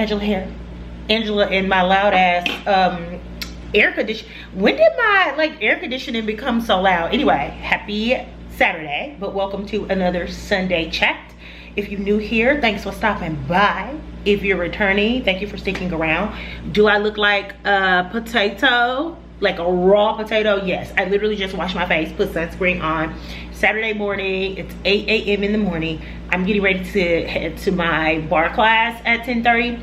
Angela here. Angela in my loud ass air condition. When did my air conditioning become so loud? Anyway, happy Saturday, but welcome to another Sunday chat. If you're new here, thanks for stopping by. If you're returning, thank you for sticking around. Do I look like a potato? Like a raw potato? Yes, I literally just washed my face, put sunscreen on. Saturday morning, it's 8 a.m. in the morning. I'm getting ready to head to my bar class at 10:30.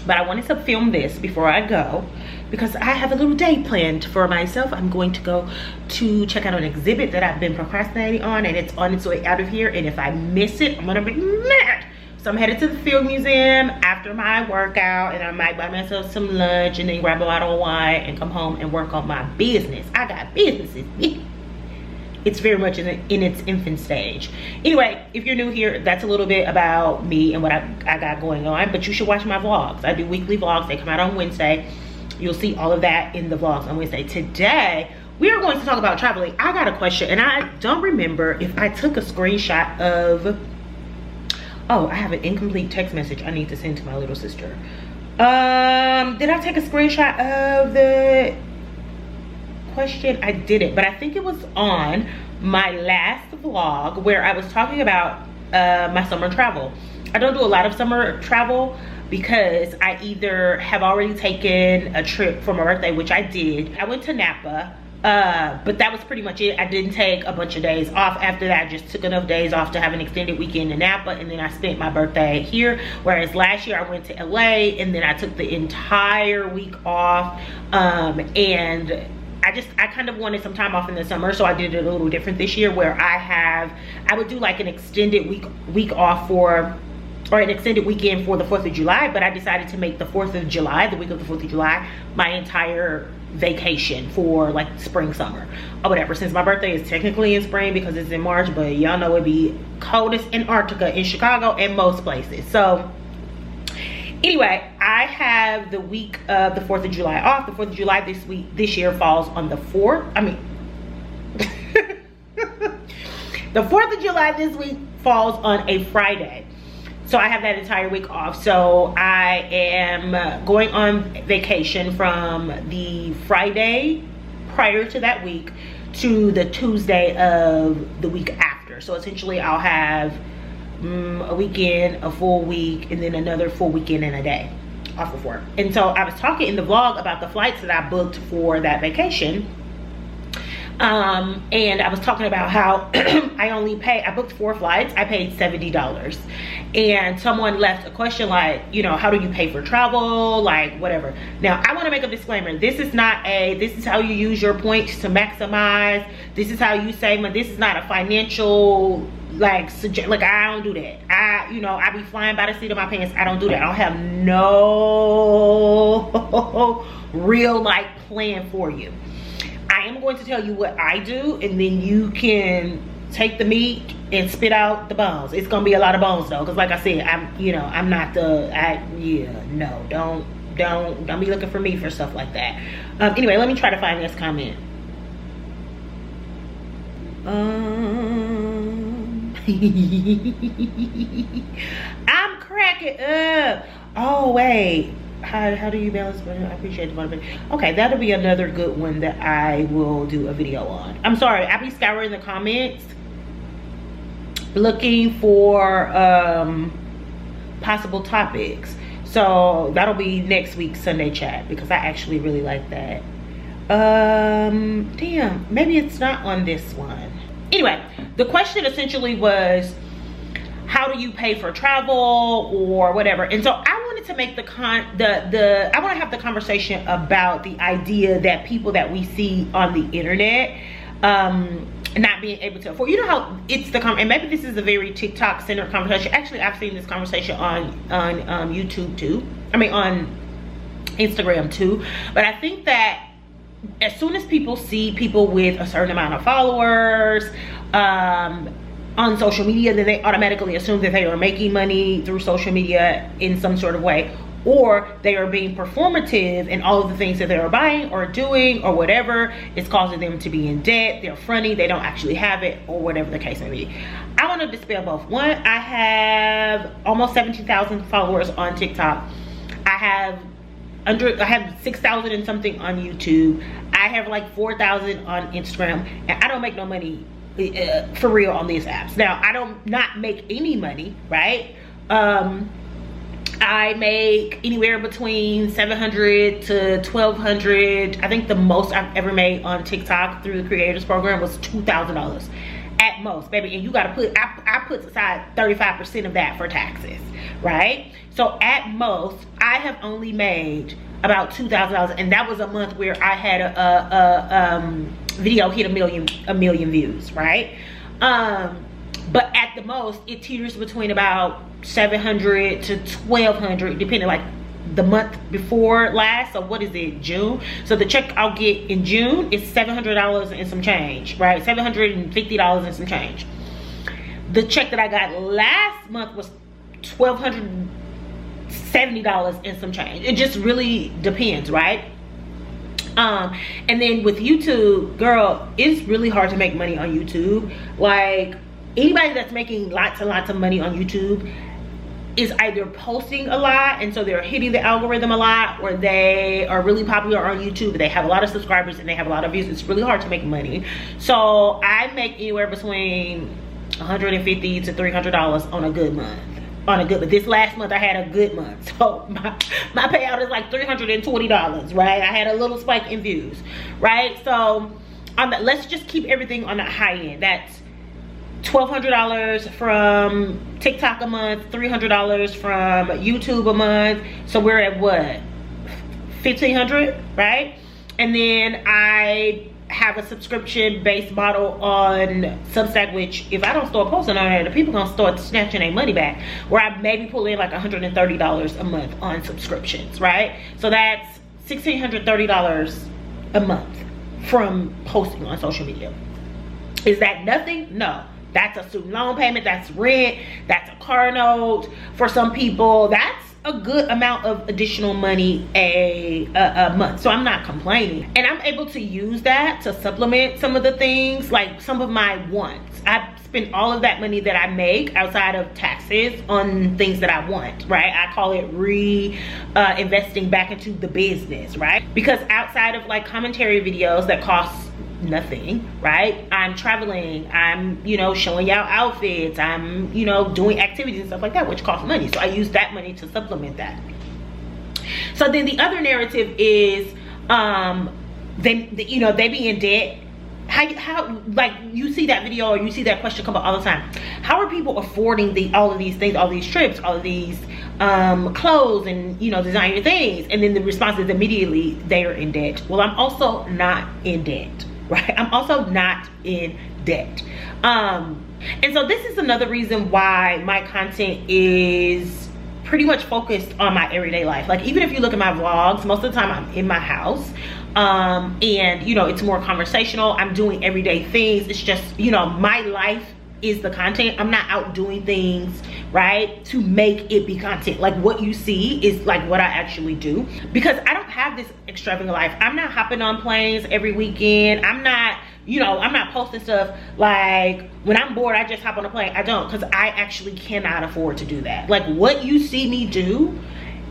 But I wanted to film this before I go because I have a little day planned for myself. I'm going to go to check out an exhibit that I've been procrastinating on, and it's on its way out of here. And if I miss it, I'm gonna be mad. So I'm headed to the Field Museum after my workout, and I might buy myself some lunch and then grab a bottle of wine and come home and work on my business. I got businesses. It's very much in its infant stage. Anyway, if you're new here, that's a little bit about me and what I got going on, but you should watch my vlogs. I do weekly vlogs. They come out on Wednesday. You'll see all of that in the vlogs on Wednesday. Today, we are going to talk about traveling. I got a question, and I don't remember if I took a screenshot of... Oh, I have an incomplete text message I need to send to my little sister. Did I take a screenshot of the question? I didn't, but I think it was on my last vlog where I was talking about my summer travel. I don't do a lot of summer travel because I either have already taken a trip for my birthday, which I did. I went to Napa, but that was pretty much it. I didn't take a bunch of days off after that. I just took enough days off to have an extended weekend in Napa, and then I spent my birthday here. Whereas last year I went to LA, and then I took the entire week off, and I kind of wanted some time off in the summer, so I did it a little different this year where I would do like an extended week off or an extended weekend for the 4th of July, but I decided to make the 4th of July, the week of the 4th of July, my entire vacation for like spring, summer, or whatever. Since my birthday is technically in spring because it's in March, but y'all know it'd be coldest in Antarctica, in Chicago, and most places. So anyway, I have the week of the 4th of July off. The 4th of July this year falls on the 4th. I mean, the 4th of July this week falls on a Friday. So I have that entire week off. So I am going on vacation from the Friday prior to that week to the Tuesday of the week after. So essentially I'll have a weekend, a full week, and then another full weekend and a day off of work. And so I was talking in the vlog about the flights that I booked for that vacation. And I was talking about how I booked 4 flights. I paid $70. And someone left a question like, you know, how do you pay for travel? Like, whatever. Now, I want to make a disclaimer. This is how you use your points to maximize. This is how you save money. This is not a financial, I don't do that. I be flying by the seat of my pants. I don't do that. I don't have no real plan for you. I am going to tell you what I do, and then you can take the meat and spit out the bones. It's gonna be a lot of bones though, because like I said, I'm not don't be looking for me for stuff like that. Anyway, let me try to find this comment. I'm cracking up. Oh wait. How do you balance? I appreciate the motivation. Okay, that'll be another good one that I will do a video on. I'm sorry, I be scouring the comments looking for possible topics. So that'll be next week's Sunday chat because I actually really like that. Damn, maybe it's not on this one. Anyway, the question essentially was, how do you pay for travel or whatever? And so I wanted to make I want to have the conversation about the idea that people that we see on the internet not being able to afford, you know how it's and maybe this is a very TikTok centered conversation. Actually, I've seen this conversation on YouTube too. I mean on Instagram too. But I think that as soon as people see people with a certain amount of followers on social media, then they automatically assume that they are making money through social media in some sort of way, or they are being performative in all of the things that they are buying or doing or whatever. It's causing them to be in debt, they're fronting, they don't actually have it, or whatever the case may be. I want to dispel both. One, I have almost 17,000 followers on TikTok, have 6,000 and something on YouTube. I have like 4,000 on Instagram, and I don't make no money for real on these apps. Now, I don't not make any money, right? I make anywhere between 700 to 1,200. I think the most I've ever made on TikTok through the creators program was $2,000 at most, baby. And you gotta put, I put aside 35% of that for taxes, right? So at most, I have only made about $2,000, and that was a month where I had a video hit a million views, right? But at the most, it teeters between about 700 to 1,200, depending, like the month before last. So what is it, June? So the check I'll get in June is $700 and some change, right? $750 and some change. The check that I got last month was $1,270 and some change. It just really depends, right? And then with YouTube, girl, it's really hard to make money on YouTube. Like, anybody that's making lots and lots of money on YouTube is either posting a lot, and so they're hitting the algorithm a lot, or they are really popular on YouTube, they have a lot of subscribers and they have a lot of views. It's really hard to make money. So I make anywhere between $150 to $300 on a good month. But this last month I had a good month, so my payout is like $320, right? I had a little spike in views, right? So on that, let's just keep everything on the high end. That's $1,200 from TikTok a month, $300 from YouTube a month. So we're at what, $1,500, right? And then I have a subscription based model on Substack, which if I don't start posting on there, the people gonna start snatching their money back, where I maybe pull in like $130 a month on subscriptions, right? So that's $1,630 a month from posting on social media. Is that nothing? No. That's a student loan payment, that's rent, that's a car note. For some people, that's a good amount of additional money a month. So I'm not complaining, and I'm able to use that to supplement some of the things, like some of my wants. I spend all of that money that I make outside of taxes on things that I want, right? I call it investing back into the business, right? Because outside of like commentary videos that cost nothing, right? I'm traveling, I'm, you know, showing y'all outfits, I'm, you know, doing activities and stuff like that, which costs money. So I use that money to supplement that. So then the other narrative is they be in debt. How like, you see that video or you see that question come up all the time. How are people affording all of these things, all these trips, all of these clothes and, you know, designer things? And then the response is immediately they are in debt. Well, I'm also not in debt, right? I'm also not in debt. And so this is another reason why my content is pretty much focused on my everyday life. Like, even if you look at my vlogs, most of the time I'm in my house. And, you know, it's more conversational. I'm doing everyday things. It's just, you know, my life is the content. I'm not out doing things, right, to make it be content. Like, what you see is like what I actually do, because I don't have this extravagant life. I'm not hopping on planes every weekend. I'm not, you know, I'm not posting stuff like when I'm bored I just hop on a plane. I don't, because I actually cannot afford to do that. Like, what you see me do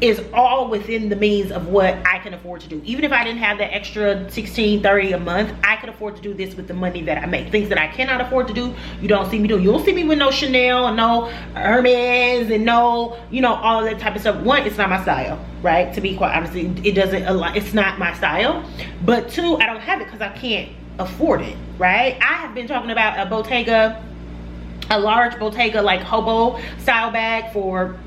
is all within the means of what I can afford to do. Even if I didn't have that extra $16.30 a month, I could afford to do this with the money that I make. Things that I cannot afford to do, you don't see me do. You don't see me with no Chanel and no Hermes and no, you know, all of that type of stuff. One, it's not my style, right? To be quite honest, it doesn't align. It's not my style. But two, I don't have it because I can't afford it, right? I have been talking about a Bottega, a large Bottega like hobo style bag for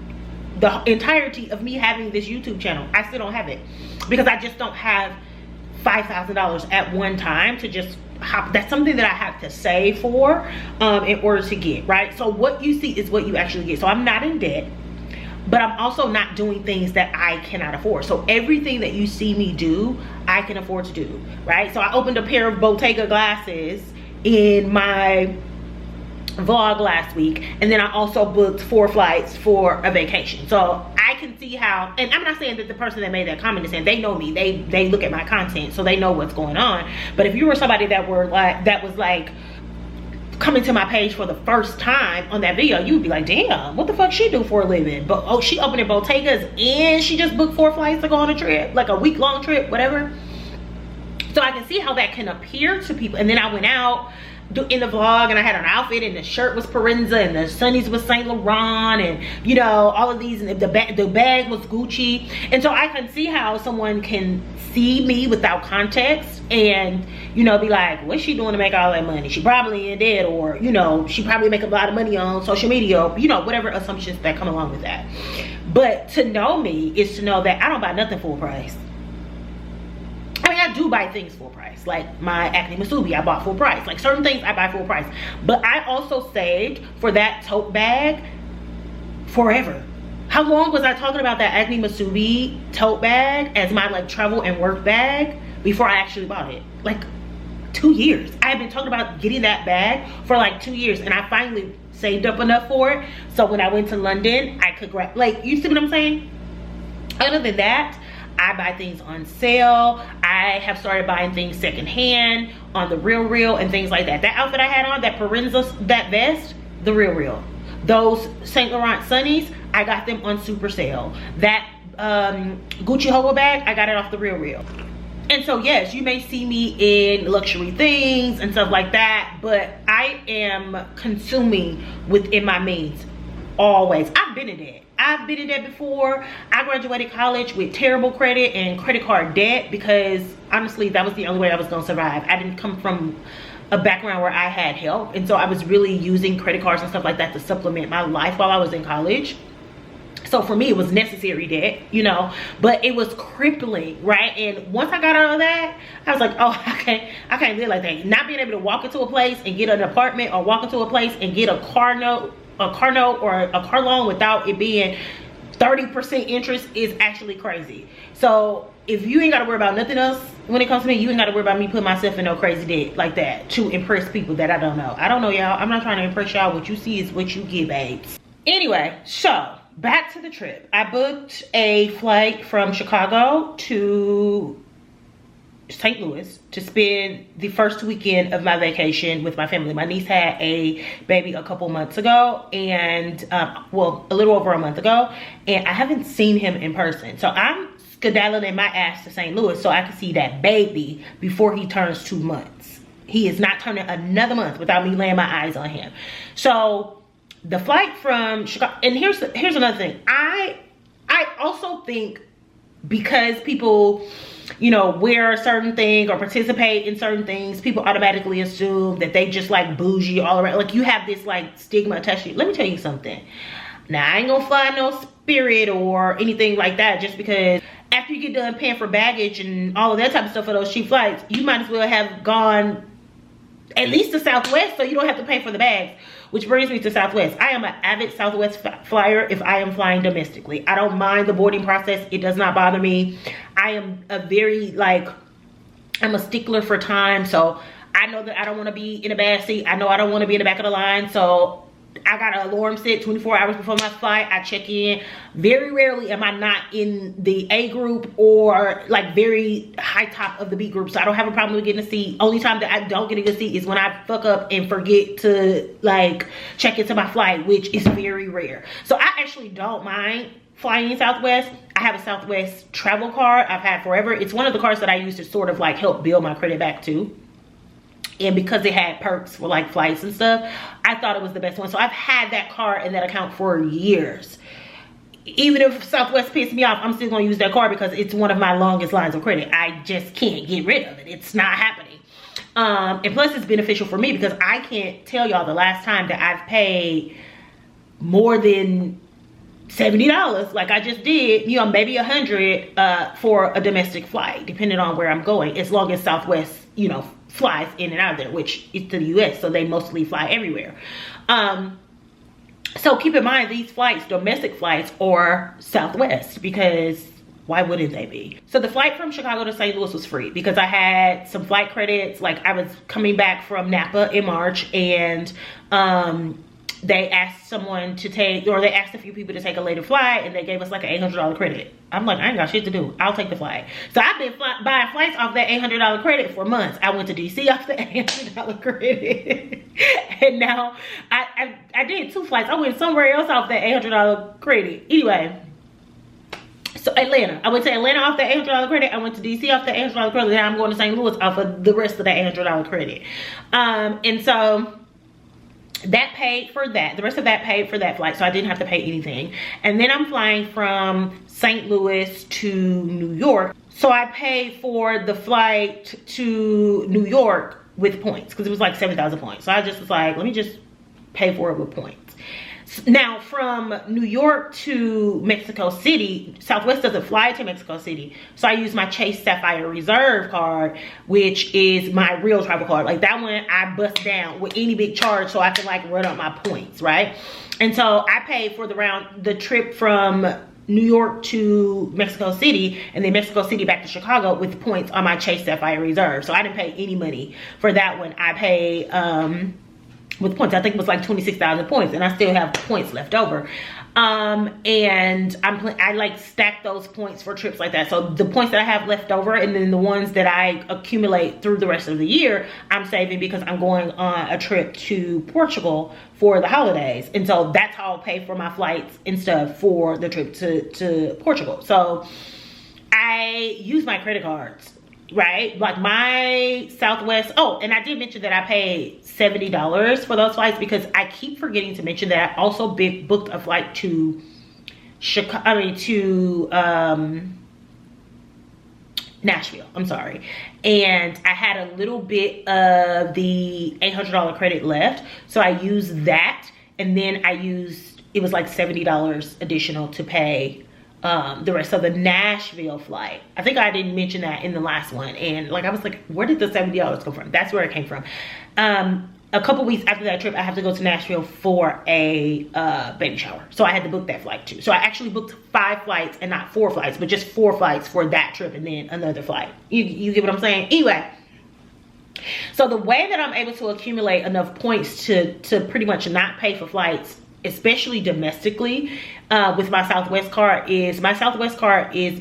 the entirety of me having this YouTube channel. I still don't have it because I just don't have $5,000 at one time to just hop. That's something that I have to save for in order to get, right? So what you see is what you actually get. So I'm not in debt, but I'm also not doing things that I cannot afford. So everything that you see me do, I can afford to do, right? So I opened a pair of Bottega glasses in my vlog last week, and then I also booked 4 flights for a vacation. So I can see how, and I'm not saying that the person that made that comment is saying, they know me, they look at my content, so they know what's going on. But if you were somebody that was like coming to my page for the first time on that video, you would be like, damn, what the fuck she do for a living? But oh, she opened bodegas and she just booked 4 flights to go on a trip, like a week-long trip, whatever. So I can see how that can appear to people. And then I went out in the vlog and I had an outfit and the shirt was Parenza and the sunnies was Saint Laurent and, you know, all of these, and the bag was Gucci. And so I can see how someone can see me without context and, you know, be like, what's she doing to make all that money? She probably in debt, or, you know, she probably make a lot of money on social media, you know, whatever assumptions that come along with that. But to know me is to know that I don't buy nothing full price. I mean, I do buy things full price, like my Acne Masubi, I bought full price. Like certain things I buy full price, but I also saved for that tote bag forever. How long was I talking about that Acne Masubi tote bag as my like travel and work bag before I actually bought it? Like 2 years. I have been talking about getting that bag for like 2 years, and I finally saved up enough for it. So when I went to London, I could grab, like, you see what I'm saying? Other than that, I buy things on sale. I have started buying things secondhand on the Real and things like that. That outfit I had on, that Parenza, that vest, the Real. Those Saint Laurent sunnies, I got them on super sale. That Gucci Hobo bag, I got it off the Real. And so yes, you may see me in luxury things and stuff like that, but I am consuming within my means always. I've been in debt. I've been in debt before. I graduated college with terrible credit and credit card debt because honestly, that was the only way I was gonna survive. I didn't come from a background where I had help. And so I was really using credit cards and stuff like that to supplement my life while I was in college. So for me, it was necessary debt, you know, but it was crippling, right? And once I got out of that, I was like, oh, I can't live like that. Not being able to walk into a place and get an apartment, or walk into a place and get a car note or a car loan without it being 30% interest is actually crazy. So if you ain't got to worry about nothing else when it comes to me, you ain't got to worry about me putting myself in no crazy debt like that to impress people that I don't know. I don't know y'all. I'm not trying to impress y'all. What you see is what you get, babes. Anyway, so back to the trip. I booked a flight from Chicago to St. Louis to spend the first weekend of my vacation with my family. My niece had a baby a couple months ago, and well, a little over a month ago, and I haven't seen him in person. So I'm skedaddling my ass to St. Louis so I can see that baby before he turns 2 months. He is not turning another month without me laying my eyes on him. So the flight from Chicago, and here's another thing. I also think because people, you know, wear a certain thing or participate in certain things, people automatically assume that they just like bougie all around. Like you have this like stigma attached to you. Let me tell you something. Now I ain't gonna fly no Spirit or anything like that just because after you get done paying for baggage and all of that type of stuff for those cheap flights, you might as well have gone at least to Southwest so you don't have to pay for the bags. Which brings me to Southwest. I am an avid Southwest flyer if I am flying domestically. I don't mind the boarding process. It does not bother me. I am I'm a stickler for time. So I know that I don't want to be in a bad seat. I know I don't want to be in the back of the line. So I got an alarm set 24 hours before my flight. I check in. Very rarely am I not in the A group or like very high top of the B group. So I don't have a problem with getting a seat. Only time that I don't get a good seat is when I fuck up and forget to like check into my flight, which is very rare. So I actually don't mind flying Southwest. I have a Southwest travel card I've had forever. It's one of the cards that I use to sort of like help build my credit back too. And because it had perks for like flights and stuff, I thought it was the best one. So I've had that card and that account for years. Even if Southwest pissed me off, I'm still gonna use that card because it's one of my longest lines of credit. I just can't get rid of it. It's not happening. And plus it's beneficial for me because I can't tell y'all the last time that I've paid more than $70 like I just did, you know, maybe $100 for a domestic flight, depending on where I'm going, as long as Southwest, you know, flies in and out of there, which is to the US, so they mostly fly everywhere. So keep in mind these flights, domestic flights, are Southwest because why wouldn't they be? So the flight from Chicago to St. Louis was free because I had some flight credits. Like I was coming back from Napa in March, and they asked someone to take, or they asked a few people to take a later flight, and they gave us like an $800 credit. I'm like, I ain't got shit to do. I'll take the flight. So I've been buying flights off that $800 credit for months. I went to DC off the $800 credit. And now I did 2 flights. I went somewhere else off that $800 credit. Anyway, so Atlanta. I went to Atlanta off the $800 credit. I went to DC off the $800 credit. Now I'm going to St. Louis off of the rest of the $800 credit. And so that paid for that. The rest of that paid for that flight, so I didn't have to pay anything. And then I'm flying from St. Louis to New York. So I paid for the flight to New York with points because it was like 7,000 points. So I just was like, let me just pay for it with points. Now, from New York to Mexico City, Southwest doesn't fly to Mexico City. So I use my Chase Sapphire Reserve card, which is my real travel card. Like that one, I bust down with any big charge so I can like run up my points, right? And so I paid for the trip from New York to Mexico City, and then Mexico City back to Chicago with points on my Chase Sapphire Reserve. So I didn't pay any money for that one. I paid with points. I think it was like 26,000 points, and I still have points left over. And I like stack those points for trips like that. So the points that I have left over, and then the ones that I accumulate through the rest of the year, I'm saving because I'm going on a trip to Portugal for the holidays. And so that's how I'll pay for my flights and stuff for the trip to Portugal. So I use my credit cards, right? Like my Southwest, oh, and I did mention that I paid $70 for those flights because I keep forgetting to mention that I also booked a flight to Nashville, I'm sorry. And I had a little bit of the $800 credit left. So I used that, and then it was like $70 additional to pay the rest of the Nashville flight. I think I didn't mention that in the last one, and like I was like, where did the $70 come from? That's where it came from. A couple weeks after that trip, I have to go to Nashville for a baby shower, so I had to book that flight too. So I actually booked 5 flights and not 4 flights, but just 4 flights for that trip and then another flight. You get what I'm saying? Anyway, so the way that I'm able to accumulate enough points to pretty much not pay for flights, especially domestically, with my Southwest card is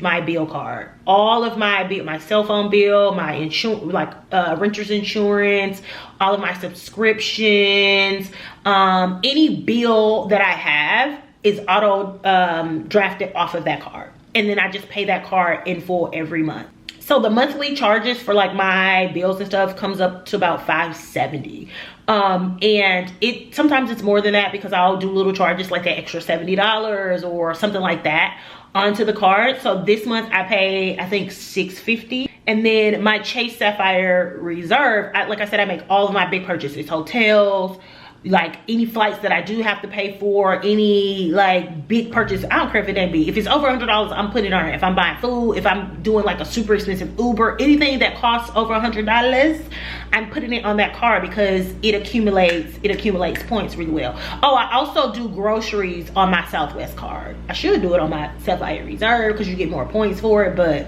my bill card. All of my cell phone bill, my insurance, like renter's insurance, all of my subscriptions, any bill that I have is auto drafted off of that card, and then I just pay that card in full every month. So the monthly charges for like my bills and stuff comes up to about $570. And sometimes it's more than that because I'll do little charges like the extra $70 or something like that onto the card. So this month I pay, I think, $650. And then my Chase Sapphire Reserve, like I said, I make all of my big purchases, hotels, like any flights that I do have to pay for, any like big purchase. I don't care if it ain't big. If it's over $100, I'm putting it on it. If I'm buying food, if I'm doing like a super expensive Uber, anything that costs over $100, I'm putting it on that card because it accumulates points really well. Oh, I also do groceries on my Southwest card. I should do it on my Sapphire Reserve because you get more points for it, but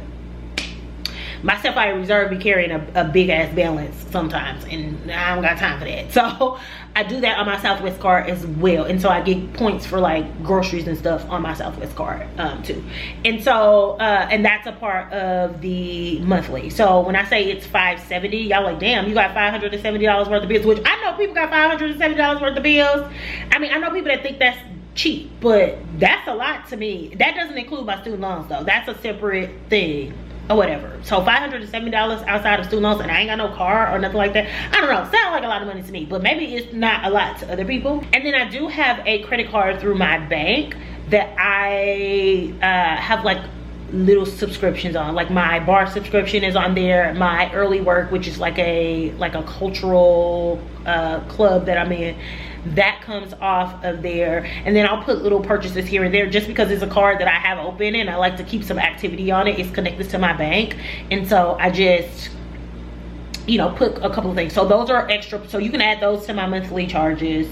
my Sapphire Reserve be carrying a big ass balance sometimes, and I don't got time for that. So I do that on my Southwest card as well, and so I get points for like groceries and stuff on my Southwest card too. And so and that's a part of the monthly. So when I say it's $570, y'all like, damn, you got $570 worth of bills, which I know people got $570 worth of bills. I mean, I know people that think that's cheap, but that's a lot to me. That doesn't include my student loans though. That's a separate thing or whatever. So $570 outside of student loans, and I ain't got no car or nothing like that. I don't know, sound like a lot of money to me, but maybe it's not a lot to other people. And then I do have a credit card through my bank that I have like little subscriptions on. Like my bar subscription is on there, my early work, which is like a cultural club that I'm in, that comes off of there. And then I'll put little purchases here and there just because it's a card that I have open and I like to keep some activity on it. It's connected to my bank, and so I just, you know, put a couple of things. So those are extra, so you can add those to my monthly charges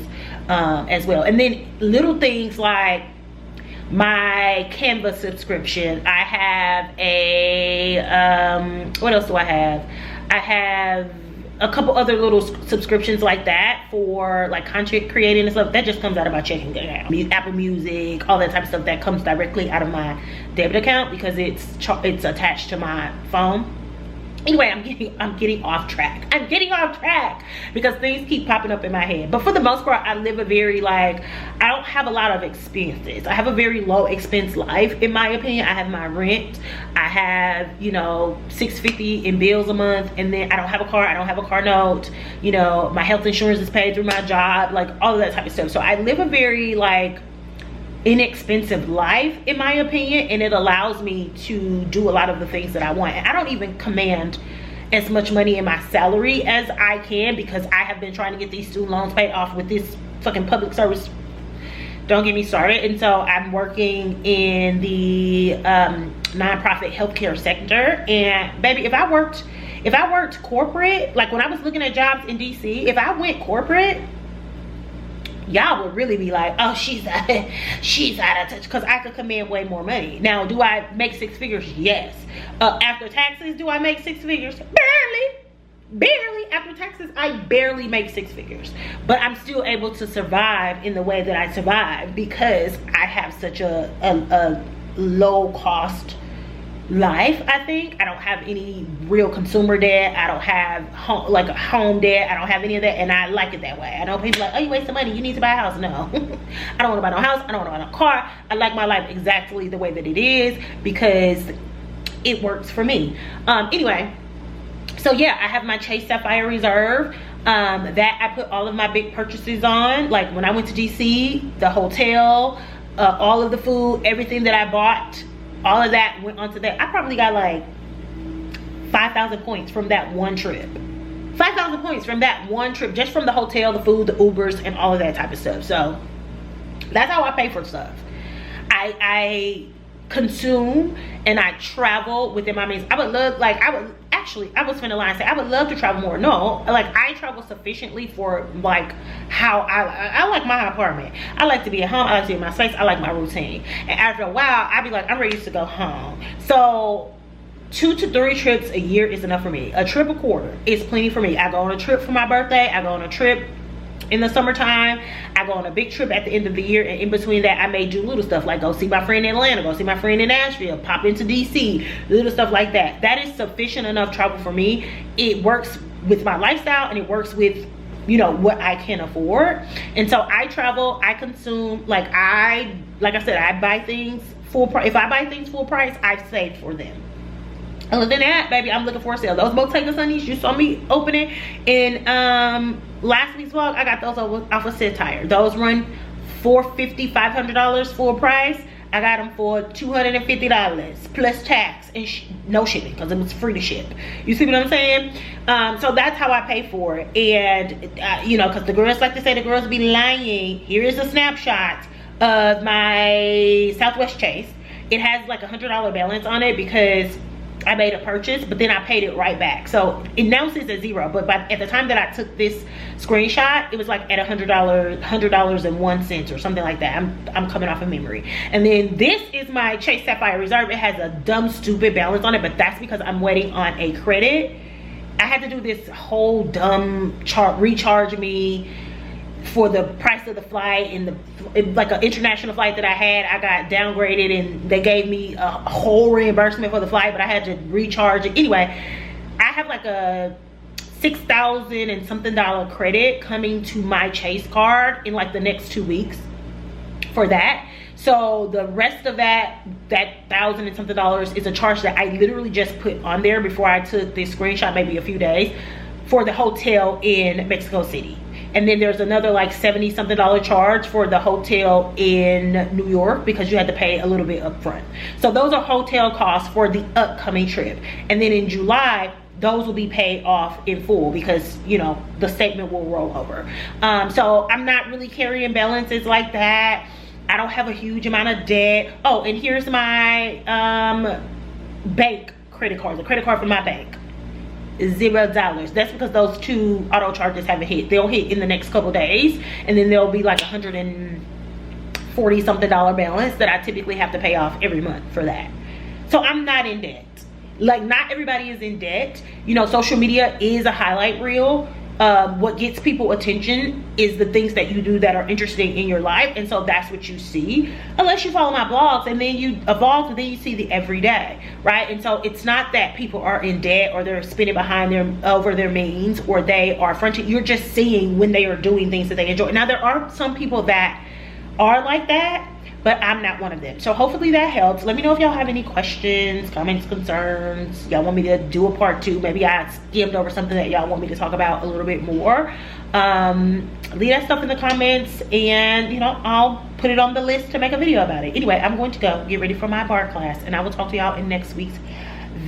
as well. And then little things like my Canva subscription. I have a what else do I have? I have a couple other little subscriptions like that for like content creating and stuff. That just comes out of my checking account. Apple Music, all that type of stuff that comes directly out of my debit account because it's attached to my phone. Anyway, I'm getting off track. I'm getting off track because things keep popping up in my head. But for the most part, I live a very I don't have a lot of expenses. I have a very low expense life, in my opinion. I have my rent. I have, you know, $650 in bills a month, and then I don't have a car. I don't have a car note. You know, my health insurance is paid through my job, like all of that type of stuff. So I live a very inexpensive life, in my opinion, and it allows me to do a lot of the things that I want. And I don't even command as much money in my salary as I can because I have been trying to get these student loans paid off with this fucking public service. Don't get me started. And so I'm working in the nonprofit healthcare sector, and baby, if I worked corporate, like when I was looking at jobs in DC, if I went corporate, y'all would really be like, oh, she's out of touch, because I could command way more money. Now, do I make six figures? Yes. After taxes, do I make six figures? Barely. After taxes, I barely make six figures, but I'm still able to survive in the way that I survive because I have such a low cost life. I think I don't have any real consumer debt. I don't have a home debt. I don't have any of that, and I like it that way. I know people like, oh, you wasting money, you need to buy a house. No. I don't want to buy no house. I don't want to buy no car. I like my life exactly the way that it is because it works for me. Anyway, so yeah, I have my Chase Sapphire Reserve that I put all of my big purchases on. Like when I went to DC, the hotel, all of the food, everything that I bought, all of that went onto that. I probably got like 5,000 points from that one trip. 5,000 points from that one trip, just from the hotel, the food, the Ubers, and all of that type of stuff. So that's how I pay for stuff. I consume and I travel within my means. I was finna lie and say I would love to travel more. No, like I travel sufficiently for like how I like my apartment. I like to be at home. I like to be in my space. I like my routine. And after a while, I'd be like, I'm ready to go home. So 2 to 3 trips a year is enough for me. A trip a quarter is plenty for me. I go on a trip for my birthday. I go on a trip in the summertime. I go on a big trip at the end of the year, and in between that I may do little stuff like go see my friend in Atlanta, go see my friend in Nashville, pop into DC, little stuff like that. That is sufficient enough travel for me. It works with my lifestyle and it works with, you know, what I can afford. And so I travel, I consume, like I said, I buy things full price. If I buy things full price, I've saved for them. Other than that, baby, I'm looking for a sale. Those Bottega Sunnies you saw me opening in last week's vlog, I got those off of Satire. Those run $450, $500 full price. I got them for $250 plus tax and no shipping because it was free to ship. You see what I'm saying? So that's how I pay for it. And you know, because the girls like to say, the girls be lying. Here is a snapshot of my Southwest Chase. It has like $100 balance on it because I made a purchase, but then I paid it right back. So it now says at zero, but at the time that I took this screenshot, it was like at $100.01 or something like that. I'm coming off of memory. And then this is my Chase Sapphire Reserve. It has a dumb, stupid balance on it, but that's because I'm waiting on a credit. I had to do this whole dumb recharge me for the price of the flight, and like an international flight that I had, I got downgraded and they gave me a whole reimbursement for the flight, but I had to recharge it. Anyway, I have like a $6,000 and something credit coming to my Chase card in like the next 2 weeks for that. So the rest of that $1,000 and something is a charge that I literally just put on there before I took this screenshot, maybe a few days, for the hotel in Mexico City. And then there's another like $70 something charge for the hotel in New York because you had to pay a little bit up front. So those are hotel costs for the upcoming trip. And then in July, those will be paid off in full because, you know, the statement will roll over. So I'm not really carrying balances like that. I don't have a huge amount of debt. Oh, and here's my bank credit card, the credit card from my bank. $0. That's because those 2 auto charges haven't hit. They'll hit in the next couple days, and then there'll be like $140 something balance that I typically have to pay off every month for that. So I'm not in debt. Like, not everybody is in debt. You know, social media is a highlight reel. What gets people attention is the things that you do that are interesting in your life, and so that's what you see, unless you follow my blogs, and then you evolve, and then you see the everyday, right? And so it's not that people are in debt or they're spending over their means, or they are fronting. You're just seeing when they are doing things that they enjoy. Now, there are some people that are like that, but I'm not one of them. So hopefully that helps. Let me know if y'all have any questions, comments, concerns. Y'all want me to do a part 2. Maybe I skimmed over something that y'all want me to talk about a little bit more. Leave that stuff in the comments, and you know, I'll put it on the list to make a video about it. Anyway, I'm going to go get ready for my bar class, and I will talk to y'all in next week's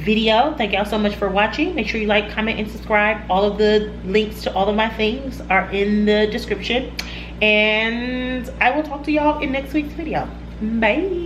video. Thank y'all so much for watching. Make sure you like, comment, and subscribe. All of the links to all of my things are in the description, and I will talk to y'all in next week's video. Bye.